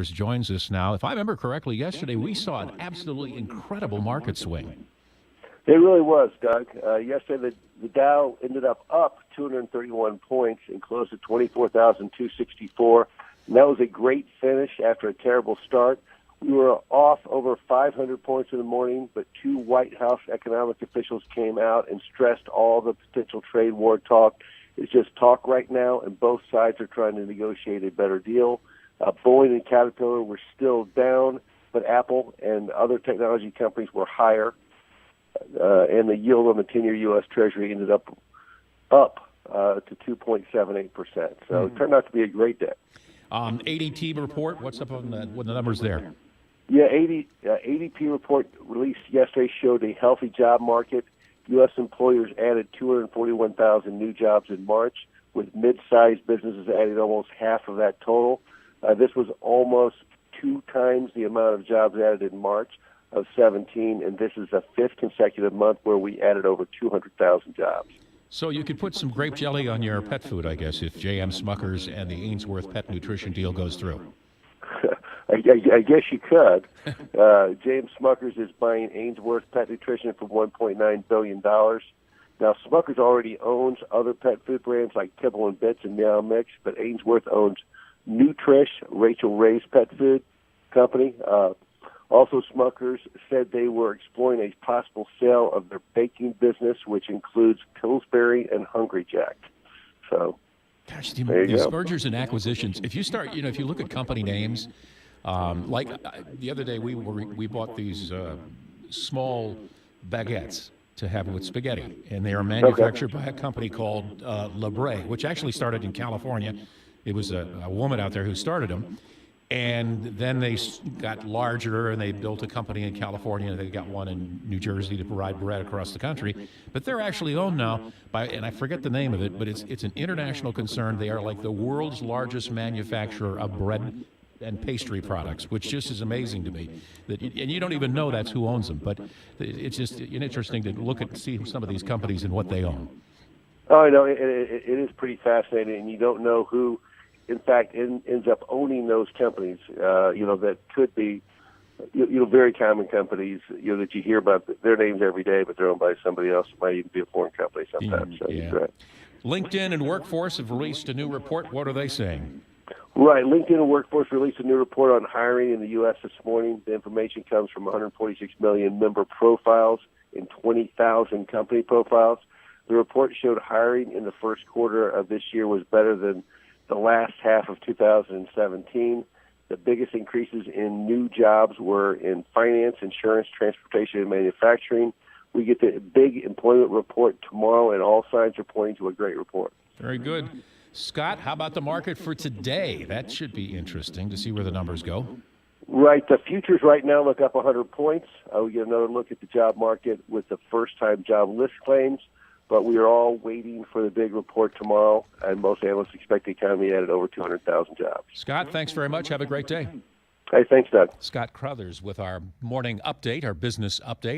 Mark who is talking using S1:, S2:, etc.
S1: joins us now. If I remember correctly, yesterday we saw an absolutely incredible market swing.
S2: It really was, Doug. Yesterday, the Dow ended up 231 points and closed at 24,264. And that was a great finish after a terrible start. We were off over 500 points in the morning, but two White House economic officials came out and stressed all the potential trade war talk. It's just talk right now, and both sides are trying to negotiate a better deal. Boeing and Caterpillar were still down, but Apple and other technology companies were higher. And the yield on the 10-year U.S. Treasury ended up to 2.78%. So it turned out to be a great day.
S1: ADP report, what's up on with the numbers there?
S2: Yeah, ADP report released yesterday showed a healthy job market. U.S. employers added 241,000 new jobs in March, with mid-sized businesses adding almost half of that total. This was almost 2 times the amount of jobs added in March of 17, and this is the 5th consecutive month where we added over 200,000 jobs.
S1: So you could put some grape jelly on your pet food, I guess, if J.M. Smucker's and the Ainsworth pet nutrition deal goes through.
S2: I guess you could. James Smuckers is buying Ainsworth Pet Nutrition for $1.9 billion. Now, Smuckers already owns other pet food brands like Kibble and Bits and Meow Mix, but Ainsworth owns Nutrish, Rachel Ray's pet food company. Also, Smuckers said they were exploring a possible sale of their baking business, which includes Pillsbury and Hungry Jack. So,
S1: gosh, these mergers and acquisitions. If you start, if you look at company names, like the other day we bought these small baguettes to have with spaghetti, and they are manufactured by a company called Labre, which actually started in California. It was a woman out there who started them. And then they got larger, and they built a company in California, and they got one in New Jersey to provide bread across the country. But they're actually owned now by, and I forget the name of it, but it's an international concern. They are like the world's largest manufacturer of bread and pastry products, which just is amazing to me. And you don't even know that's who owns them, but it's just interesting to see some of these companies and what they own.
S2: Oh, I know. It is pretty fascinating, and you don't know who, in fact, ends up owning those companies, that could be, very common companies, that you hear about their names every day, but they're owned by somebody else. It might even be a foreign company sometimes.
S1: Yeah. LinkedIn and Workforce have released a new report. What are they saying?
S2: Right. LinkedIn and Workforce released a new report on hiring in the U.S. this morning. The information comes from 146 million member profiles and 20,000 company profiles. The report showed hiring in the first quarter of this year was better than the last half of 2017. The biggest increases in new jobs were in finance, insurance, transportation, and manufacturing. We get the big employment report tomorrow, and all signs are pointing to a great report.
S1: Very good. Scott, how about the market for today? That should be interesting to see where the numbers go.
S2: Right. The futures right now look up 100 points. We get another look at the job market with the first-time job list claims. But we are all waiting for the big report tomorrow, and most analysts expect the economy added over 200,000 jobs.
S1: Scott, thanks very much. Have a great day.
S2: Hey, thanks, Doug.
S1: Scott Crothers with our morning update, our business update.